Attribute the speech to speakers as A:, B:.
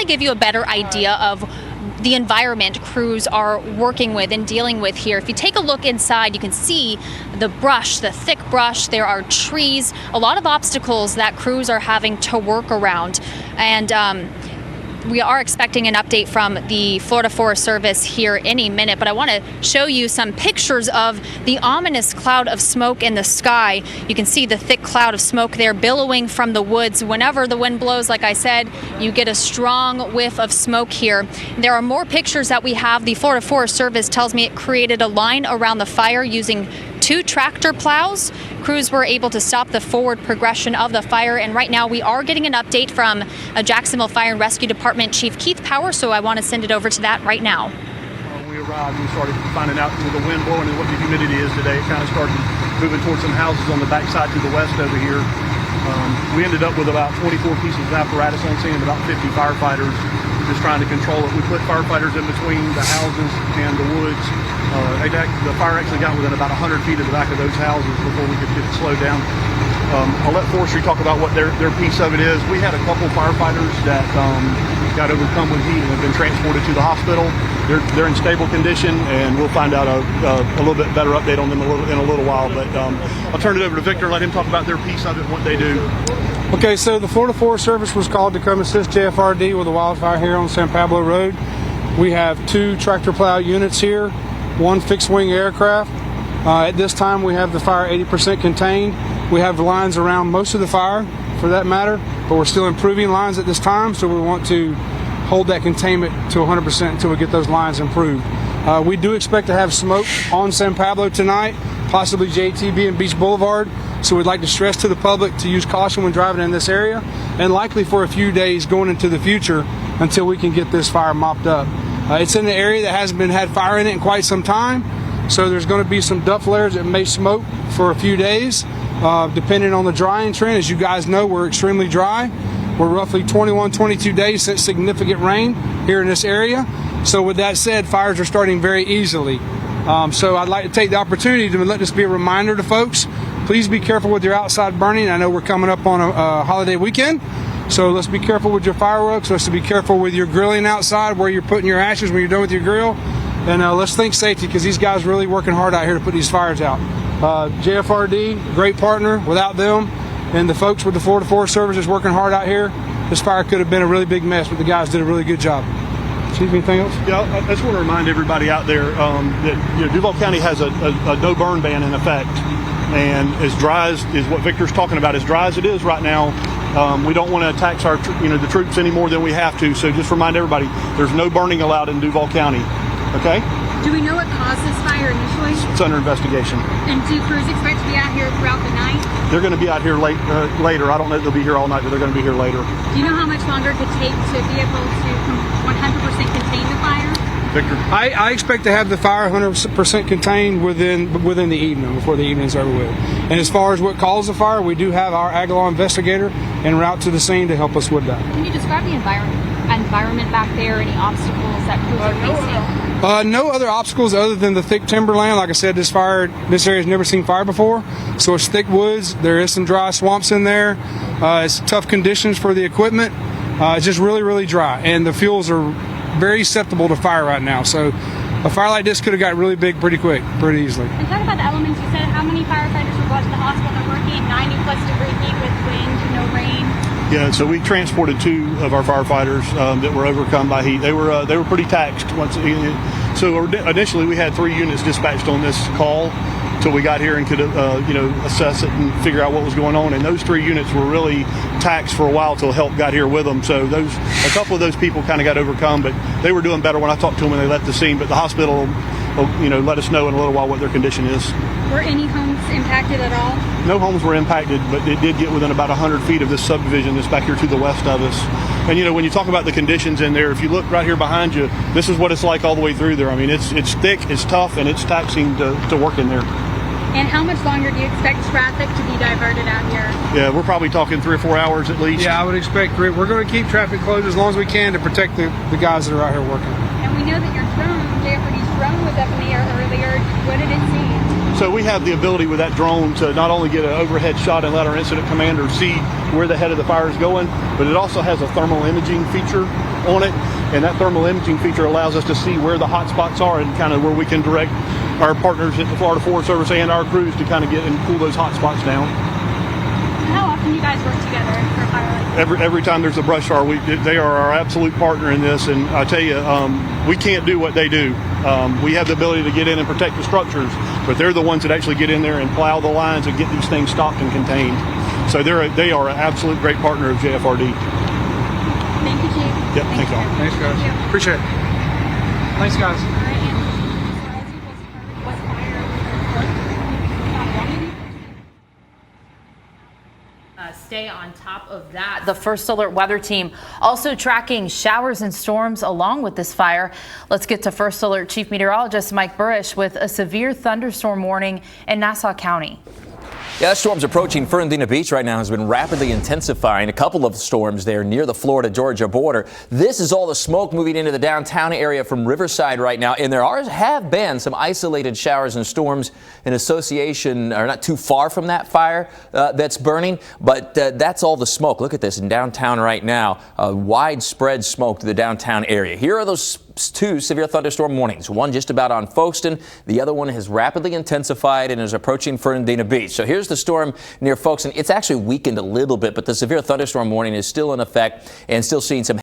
A: want to give you a better idea of the environment crews are working with and dealing with here. If you take a look inside, you can see the brush, the thick brush. There are trees, a lot of obstacles that crews are having to work around. And we are expecting an update from the Florida Forest Service here any minute, but I want to show you some pictures of the ominous cloud of smoke in the sky. You can see the thick cloud of smoke there billowing from the woods. Whenever the wind blows, like I said, you get a strong whiff of smoke here. There are more pictures that we have. The Florida Forest Service tells me it created a line around the fire using 2 tractor plows. Crews were able to stop the forward progression of the fire, and right now we are getting an update from Jacksonville Fire and Rescue Department Chief Keith Power, so I want to send it over to that right now.
B: We arrived, we started finding out with the wind blowing and what the humidity is today. It kind of started moving towards some houses on the backside to the west over here. We ended up with about 24 pieces of apparatus on scene and about 50 firefighters just trying to control it. We put firefighters in between the houses and the woods. The fire actually got within about 100 feet of the back of those houses before we could get it slowed down. I'll let forestry talk about what their piece of it is. We had a couple firefighters that got overcome with heat and have been transported to the hospital. They're in stable condition, and we'll find out a little bit better update on them in a little while. But I'll turn it over to Victor and let him talk about their piece of it and what they do.
C: Okay, so the Florida Forest Service was called to come assist JFRD with a wildfire here on San Pablo Road. We have 2 tractor plow units here, 1 fixed-wing aircraft. At this time, we have the fire 80% contained. We have the lines around most of the fire, for that matter, but we're still improving lines at this time, so we want to hold that containment to 100% until we get those lines improved. We do expect to have smoke on San Pablo tonight, possibly JTB and Beach Boulevard, so we'd like to stress to the public to use caution when driving in this area, and likely for a few days going into the future until we can get this fire mopped up. It's in an area that hasn't had fire in it in quite some time, so there's going to be some duct flares that may smoke for a few days, depending on the drying trend. As you guys know, we're extremely dry. We're roughly 21, 22 days since significant rain here in this area. So with that said, fires are starting very easily. So I'd like to take the opportunity to let this be a reminder to folks. Please be careful with your outside burning. I know we're coming up on a holiday weekend, so let's be careful with your fireworks. Let's be careful with your grilling outside, where you're putting your ashes when you're done with your grill. And let's think safety, because these guys are really working hard out here to put these fires out. JFRD, great partner. Without them and the folks with the Florida Forest Service is working hard out here, this fire could have been a really big mess, but the guys did a really good job. Chief, anything else?
B: Yeah, I just want to remind everybody out there that Duval County has a no burn ban in effect. And as dry as what Victor's talking about, as dry as it is right now, we don't want to tax the troops any more than we have to. So just remind everybody, there's no burning allowed in Duval County. Okay?
D: Do we know what caused this fire initially?
B: It's under investigation.
D: And do crews expect to be out here throughout the night?
B: They're going to be out here later. I don't know if they'll be here all night, but they're going to be here later.
D: Do you know how much longer it could take to be able to 100% contain the fire?
B: Victor?
C: I expect to have the fire 100% contained within the evening, before the evening's over with. And as far as what caused the fire, we do have our ag law investigator en route to the scene to help us with that.
D: Can you describe the environment back there? Any obstacles that crews are facing?
C: No other obstacles other than the thick timberland. Like I said, this area has never seen fire before, so it's thick woods. There is some dry swamps in there. It's tough conditions for the equipment. It's just really, really dry, and the fuels are very susceptible to fire right now. So a fire like this could have got really big pretty quick, pretty easily.
D: And talk about the elements. You said how many firefighters were brought to the hospital? They're working in 90+ degree heat with wind, no rain.
B: Yeah, so we transported 2 of our firefighters that were overcome by heat. They were pretty taxed. So initially we had 3 units dispatched on this call till we got here and could assess it and figure out what was going on. And those 3 units were really taxed for a while till help got here with them. So a couple of those people kind of got overcome, but they were doing better when I talked to them when they left the scene. But the hospital will let us know in a little while what their condition is.
D: Were any homes impacted at all?
B: No homes were impacted, but it did get within about 100 feet of this subdivision that's back here to the west of us. And when you talk about the conditions in there, if you look right here behind you, this is what it's like all the way through there. I mean, it's thick, it's tough, and it's taxing to work in there.
D: And how much longer do you expect traffic to be diverted out here?
B: Yeah, we're probably talking 3 or 4 hours at least.
C: Yeah, I would expect 3. We're going to keep traffic closed as long as we can to protect the guys that are out here working.
D: And we know that your drone, JFRD's drone, was up in the air earlier. What did it see?
B: So we have the ability with that drone to not only get an overhead shot and let our incident commander see where the head of the fire is going, but it also has a thermal imaging feature on it, and that thermal imaging feature allows us to see where the hot spots are and kind of where we can direct our partners at the Florida Forest Service and our crews to kind of get and pull those hot spots down.
D: How often do you guys work together for fire like this?
B: Every time there's a brush fire, they are our absolute partner in this, and I tell you, we can't do what they do. We have the ability to get in and protect the structures, but they're the ones that actually get in there and plow the lines and get these things stopped and contained. So they are an absolute great partner of JFRD.
D: Thank you, Chief.
B: Yep, thanks all.
C: Thanks, guys.
D: Thank you.
C: Appreciate it. Thanks, guys.
D: All right, and so as you just heard, what fire
E: Stay on top of that. The First Alert Weather Team also tracking showers and storms along with this fire. Let's get to First Alert Chief Meteorologist Mike Burrish with a severe thunderstorm warning in Nassau County.
F: Yeah, that storm's approaching Fernandina Beach right now, has been rapidly intensifying. A couple of storms there near the Florida-Georgia border. This is all the smoke moving into the downtown area from Riverside right now. And there have been some isolated showers and storms in association, or not too far from that fire that's burning. But that's all the smoke. Look at this in downtown right now. Widespread smoke to the downtown area. Here are those two severe thunderstorm warnings. One just about on Folkestone. The other one has rapidly intensified and is approaching Fernandina Beach. So here's the storm near Folkestone. It's actually weakened a little bit, but the severe thunderstorm warning is still in effect and still seeing some